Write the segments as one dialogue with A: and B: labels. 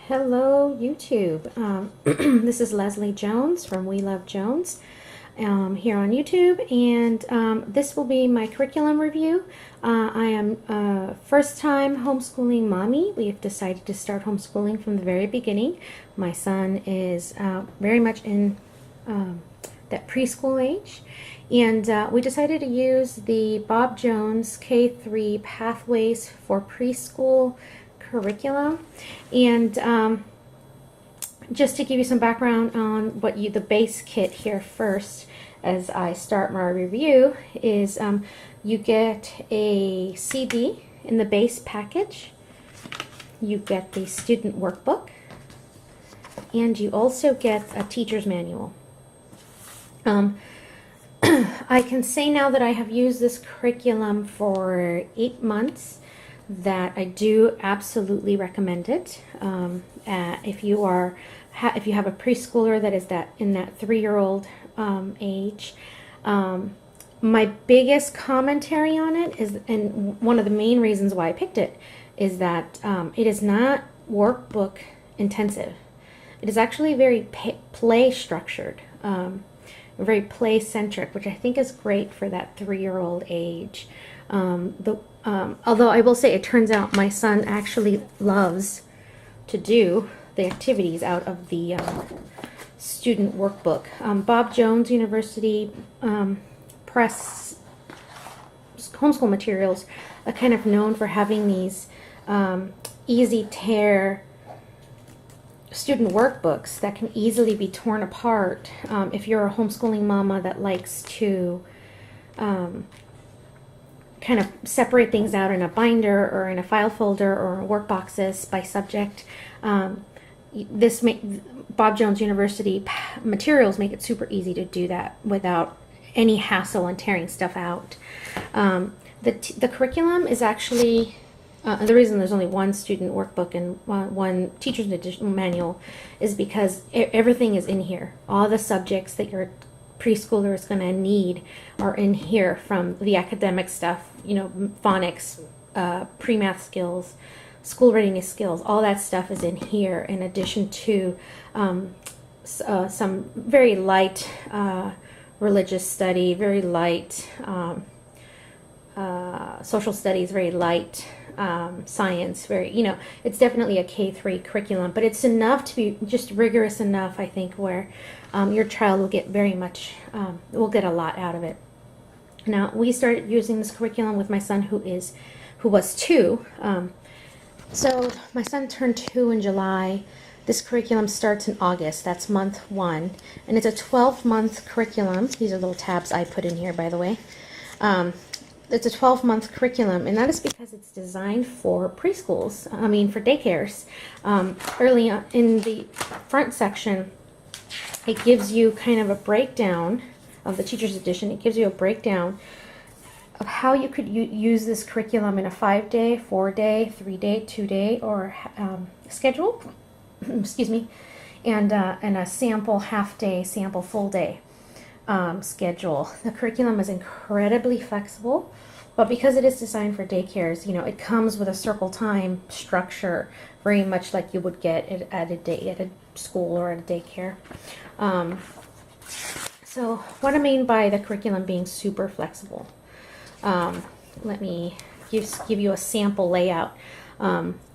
A: Hello, YouTube. This is Leslie Jones from We Love Jones here on YouTube, and this will be my curriculum review. I am a first-time homeschooling mommy. We have decided to start homeschooling from the very beginning. My son is very much in that preschool age, and we decided to use the Bob Jones K3 Pathways for Preschool curriculum. And just to give you some background on the base kit here first, as I start my review, is you get a CD in the base package, you get the student workbook, and you also get a teacher's manual. I can say now that I have used this curriculum for 8 months that I do absolutely recommend it. If you have a preschooler that is in that 3-year-old age. My biggest commentary on it is, and one of the main reasons why I picked it, is that it is not workbook intensive. It is actually very play structured, very play centric, which I think is great for that 3-year-old age. Although I will say, it turns out my son actually loves to do the activities out of the student workbook. Bob Jones University Press homeschool materials are kind of known for having these easy tear student workbooks that can easily be torn apart if you're a homeschooling mama that likes to kind of separate things out in a binder or in a file folder or work boxes by subject. Bob Jones University materials make it super easy to do that without any hassle and tearing stuff out. The curriculum is actually, the reason there's only one student workbook and one teacher's edition manual is because everything is in here. All the subjects that your preschooler is going to need are in here, from the academic stuff, phonics, pre-math skills, school readiness skills, all that stuff is in here, in addition to some very light religious study, very light social studies, very light science, it's definitely a K3 curriculum, but it's enough to be just rigorous enough, I think, where your child will get will get a lot out of it. Now, we started using this curriculum with my son who was 2. So my son turned 2 in July. This curriculum starts in August. That's month 1. And it's a 12-month curriculum. These are little tabs I put in here, by the way. It's a 12-month curriculum, and that is because it's designed for preschools, for daycares. Early on in the front section, it gives you kind of a breakdown of the teacher's edition. It gives you a breakdown of how you could use this curriculum in a 5-day, 4-day, 3-day, 2-day, or schedule. Excuse me, and a sample half-day, sample full-day schedule. The curriculum is incredibly flexible, but because it is designed for daycares, it comes with a circle time structure, very much like you would get at a school or at a daycare. So what I mean by the curriculum being super flexible, let me give you a sample layout.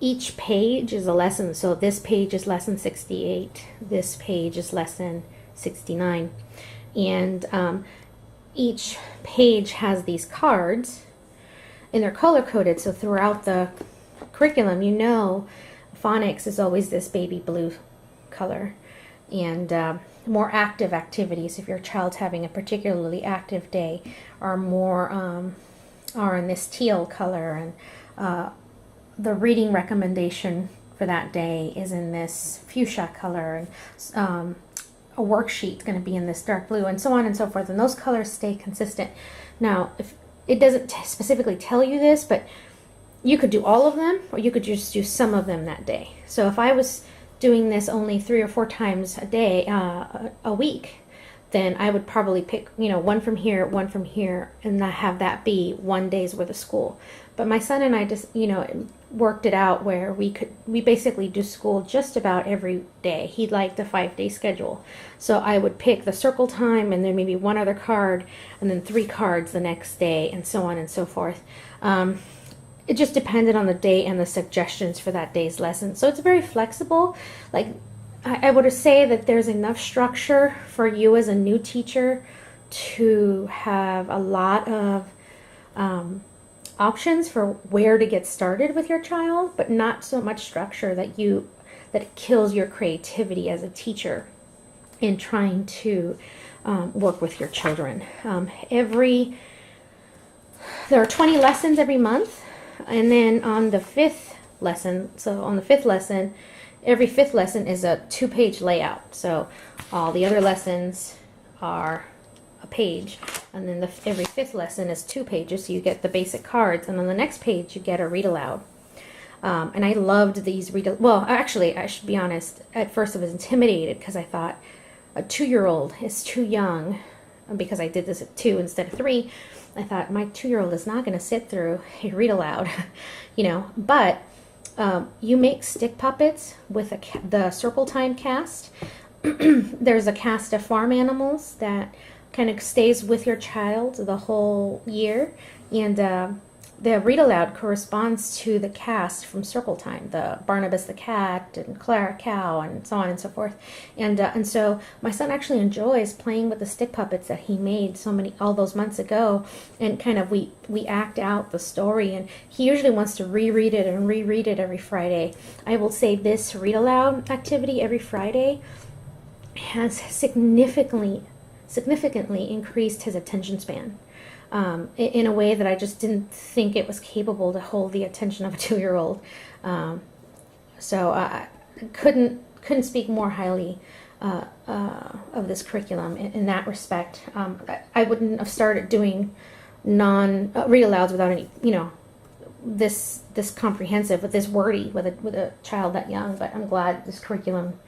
A: Each page is a lesson, so this page is lesson 68, this page is lesson 69, and each page has these cards, and they're color-coded, so throughout the curriculum, phonics is always this baby blue color, and more active activities, if your child's having a particularly active day, are in this teal color, and the reading recommendation for that day is in this fuchsia color, and a worksheet is going to be in this dark blue, and so on and so forth, and those colors stay consistent. Now, if it doesn't specifically tell you this, but you could do all of them, or you could just do some of them that day. So if I was doing this only 3 or 4 times a day, a week, then I would probably pick, one from here, and have that be 1 day's worth of school. But my son and I just, worked it out where we basically do school just about every day. He liked the 5-day schedule. So I would pick the circle time and then maybe one other card and then 3 cards the next day and so on and so forth. It just depended on the day and the suggestions for that day's lesson. So it's very flexible. Like I would say that there's enough structure for you as a new teacher to have a lot of options for where to get started with your child, but not so much structure that it kills your creativity as a teacher in trying to work with your children. There are 20 lessons every month, and then on the 5th lesson, every 5th lesson is a 2-page layout. So all the other lessons are a page, and then every 5th lesson is 2 pages, so you get the basic cards, and on the next page you get a read aloud. And I loved these well, actually, I should be honest, at first I was intimidated because I thought a 2-year-old is too young, because I did this at 2 instead of 3. I thought my 2-year-old is not going to sit through a read aloud, but you make stick puppets with the circle time cast. There's a cast of farm animals that kind of stays with your child the whole year, and the read aloud corresponds to the cast from Circle Time, the Barnabas the cat and Clara cow and so on and so forth. And so my son actually enjoys playing with the stick puppets that he made all those months ago, and kind of we act out the story, and he usually wants to reread it every Friday. I will say this read aloud activity every Friday has significantly increased his attention span. In a way that I just didn't think it was capable to hold the attention of a 2-year-old. So I couldn't speak more highly of this curriculum in that respect. I wouldn't have started doing read alouds without any, this comprehensive, with this wordy, with a child that young. But I'm glad this curriculum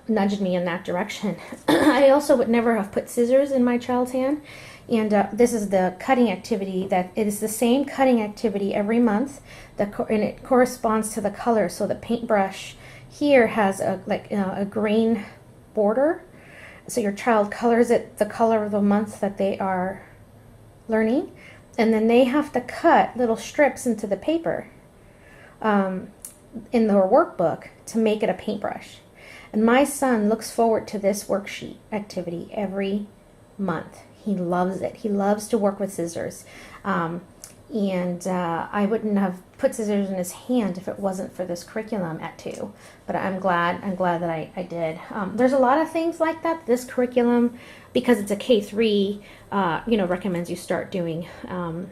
A: nudged me in that direction. I also would never have put scissors in my child's hand. And this is the cutting activity. That it is the same cutting activity every month, and it corresponds to the color. So the paintbrush here has a green border. So your child colors it the color of the month that they are learning, and then they have to cut little strips into the paper in their workbook to make it a paintbrush. And my son looks forward to this worksheet activity every month. He loves it. He loves to work with scissors. And I wouldn't have put scissors in his hand if it wasn't for this curriculum at 2. But I'm glad that I did. There's a lot of things like that. This curriculum, because it's a K3, recommends you start doing. And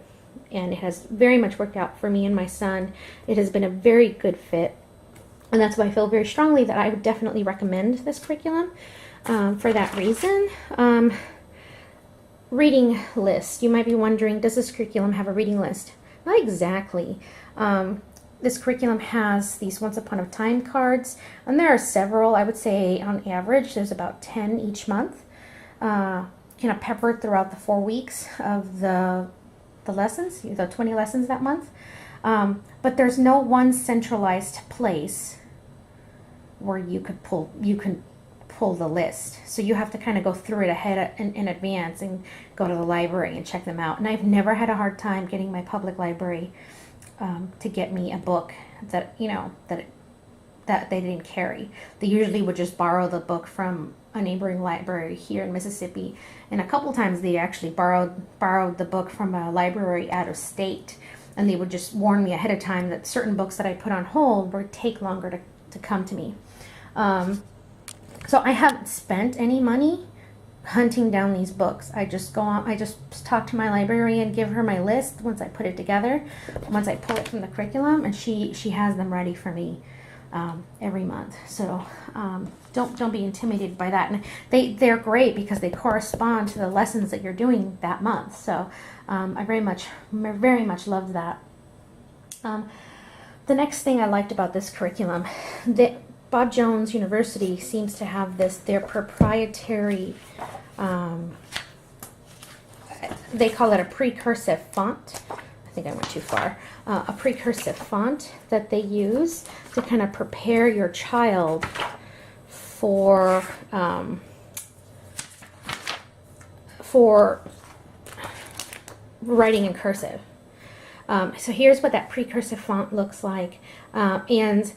A: it has very much worked out for me and my son. It has been a very good fit. And that's why I feel very strongly that I would definitely recommend this curriculum for that reason. Reading list. You might be wondering, does this curriculum have a reading list? Not exactly. This curriculum has these Once Upon a Time cards, and there are several. I would say on average there's about 10 each month, kind of peppered throughout the 4 weeks of the lessons, the 20 lessons that month. But there's no one centralized place where you can pull the list. So you have to kind of go through it ahead in advance and go to the library and check them out. And I've never had a hard time getting my public library to get me a book that that they didn't carry. They usually would just borrow the book from a neighboring library here in Mississippi, and a couple times they actually borrowed the book from a library out of state, and they would just warn me ahead of time that certain books that I put on hold would take longer to come to me. So I haven't spent any money hunting down these books. I just talk to my librarian, give her my list once I put it together, once I pull it from the curriculum, and she has them ready for me every month. So don't be intimidated by that. And they're great because they correspond to the lessons that you're doing that month. So I very much loved that. The next thing I liked about this curriculum, that Bob Jones University seems to have their proprietary, they call it a Precursor Font. I think I went too far, a Precursor font that they use to kind of prepare your child for writing in cursive. So here's what that Precursor font looks like. And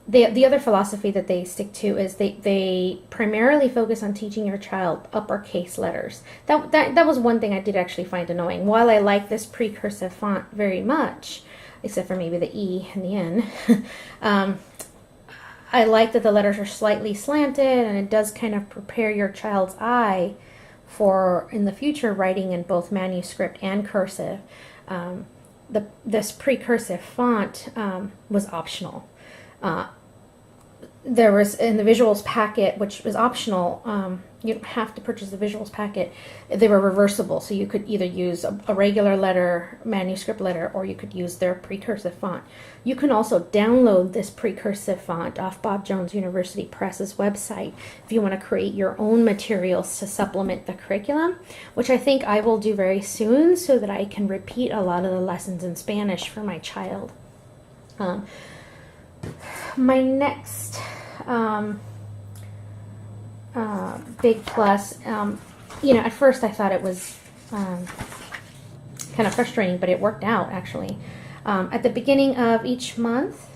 A: the other philosophy that they stick to is they primarily focus on teaching your child uppercase letters. That was one thing I did actually find annoying. While I like this Precursor font very much, except for maybe the E and the N, I like that the letters are slightly slanted, and it does kind of prepare your child's eye for, in the future, writing in both manuscript and cursive. This Precursor font was optional. There was, in the visuals packet, which was optional, you don't have to purchase the visuals packet. They were reversible, so you could either use a regular letter, manuscript letter, or you could use their Precursor font. You can also download this Precursor font off Bob Jones University Press's website if you want to create your own materials to supplement the curriculum, which I think I will do very soon so that I can repeat a lot of the lessons in Spanish for my child. My next big plus, at first I thought it was kind of frustrating, but it worked out actually. At the beginning of each month,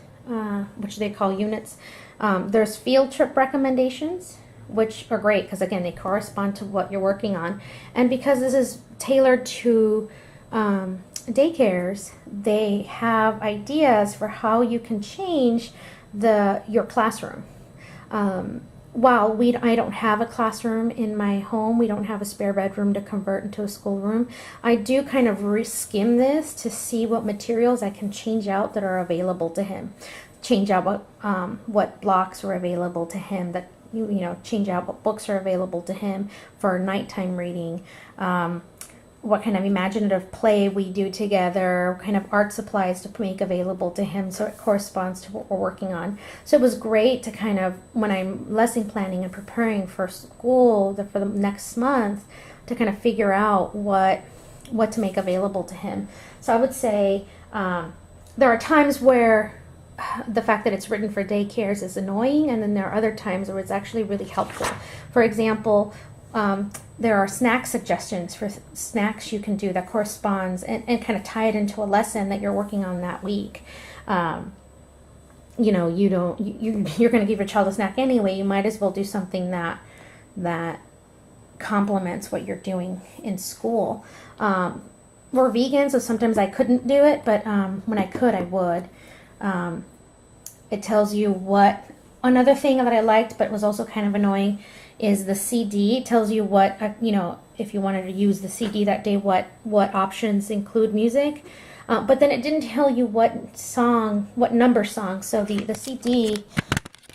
A: which they call units, there's field trip recommendations, which are great because, again, they correspond to what you're working on. And because this is tailored to daycares, they have ideas for how you can change your classroom. While I don't have a classroom in my home, we don't have a spare bedroom to convert into a schoolroom, I do kind of skim this to see what materials I can change out that are available to him. Change out what blocks are available to him, that change out what books are available to him for nighttime reading, what kind of imaginative play we do together, what kind of art supplies to make available to him so it corresponds to what we're working on. So it was great to kind of, when I'm lesson planning and preparing for school for the next month, to kind of figure out what to make available to him. So I would say there are times where the fact that it's written for daycares is annoying, and then there are other times where it's actually really helpful. For example, there are snack suggestions for snacks you can do that corresponds and kind of tie it into a lesson that you're working on that week. You're going to give your child a snack anyway. You might as well do something that complements what you're doing in school. We're vegan, so sometimes I couldn't do it, but when I could, I would. It tells you what. Another thing that I liked, but was also kind of annoying, is the CD. It tells you what, if you wanted to use the CD that day, what options include music. But then it didn't tell you what number song. So the CD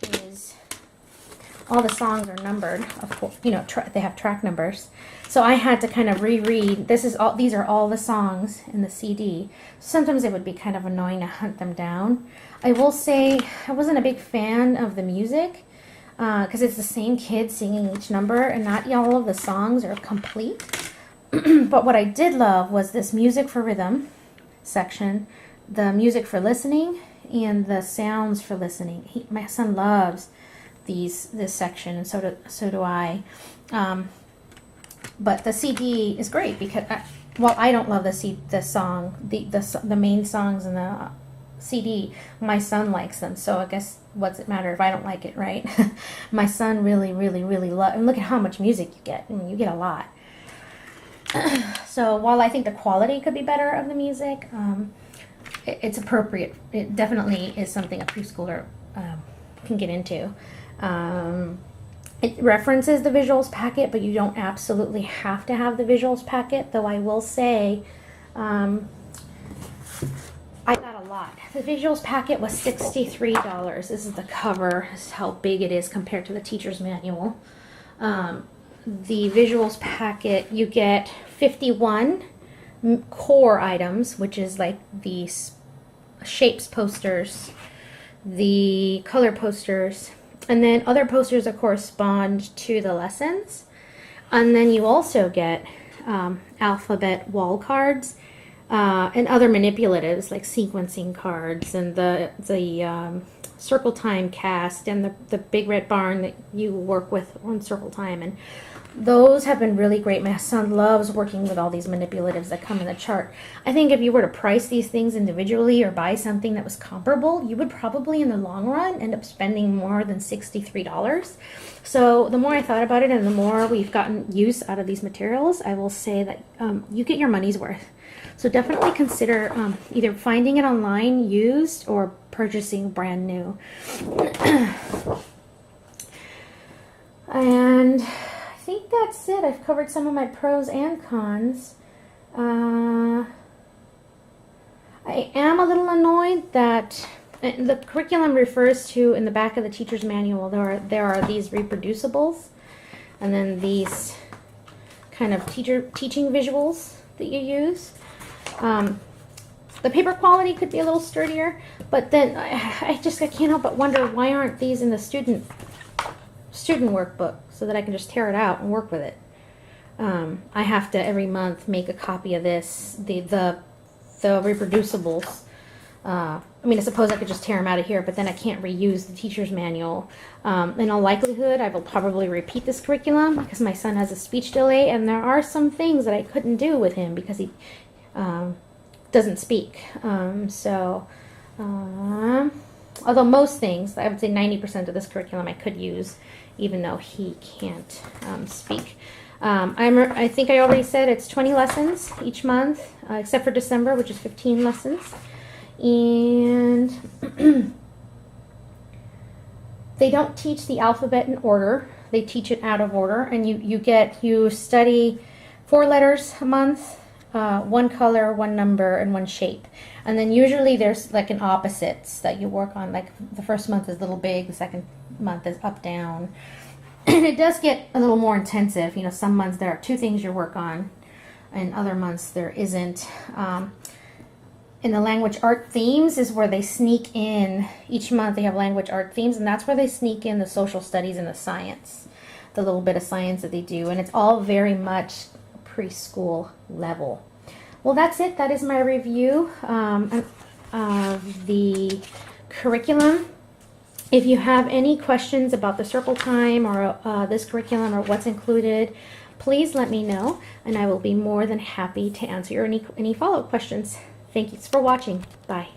A: is, all the songs are numbered. Of course, they have track numbers. So I had to kind of reread. These are all the songs in the CD. Sometimes it would be kind of annoying to hunt them down. I will say I wasn't a big fan of the music because it's the same kid singing each number, and not all of the songs are complete. But what I did love was this music for rhythm section, the music for listening, and the sounds for listening. My son loves this section, and so do I. But the CD is great because, I don't love the main songs in the CD. My son likes them, so I guess what's it matter if I don't like it, right? My son really, really, really loves. And look at how much music you get. I mean, you get a lot. So while I think the quality could be better of the music, it's appropriate. It definitely is something a preschooler can get into. It references the visuals packet, but you don't absolutely have to have the visuals packet, though I will say I got a lot. The visuals packet was $63. This is the cover. This is how big it is compared to the teacher's manual. The visuals packet, you get 51 core items, which is like the shapes posters, the color posters, and then other posters that correspond to the lessons. And then you also get alphabet wall cards. and other manipulatives like sequencing cards and the Circle Time cast and the Big Red Barn that you work with on Circle Time, and those have been really great. My son loves working with all these manipulatives that come in the chart. I think if you were to price these things individually or buy something that was comparable, you would probably in the long run end up spending more than $63. So the more I thought about it and the more we've gotten use out of these materials, I will say that you get your money's worth. So definitely consider either finding it online used or purchasing brand new. And I think that's it. I've covered some of my pros and cons. I am a little annoyed that the curriculum refers to, in the back of the teacher's manual, there are these reproducibles and then these kind of teaching visuals that you use. The paper quality could be a little sturdier, but then I can't help but wonder, why aren't these in the student workbook so that I can just tear it out and work with it. I have to every month make a copy of this, the reproducibles. I mean, I suppose I could just tear them out of here, but then I can't reuse the teacher's manual. In all likelihood, I will probably repeat this curriculum because my son has a speech delay, and there are some things that I couldn't do with him because he doesn't speak. Although most things, I would say 90% of this curriculum I could use, even though he can't speak. I think I already said it's 20 lessons each month, except for December, which is 15 lessons. And they don't teach the alphabet in order. They teach it out of order, and you study 4 letters a month, 1 color, 1 number, and 1 shape. And then usually there's like an opposites that you work on. Like the first month is little big, the second month is up down. And it does get a little more intensive. You know, some months there are 2 things you work on, and other months there isn't. In the language art themes is where they sneak in, each month they have language art themes, and that's where they sneak in the social studies and the science, the little bit of science that they do, and it's all very much preschool level. Well, that's it. That is my review of the curriculum. If you have any questions about the Circle Time or this curriculum or what's included, please let me know, and I will be more than happy to answer any follow-up questions. Thank you for watching. Bye.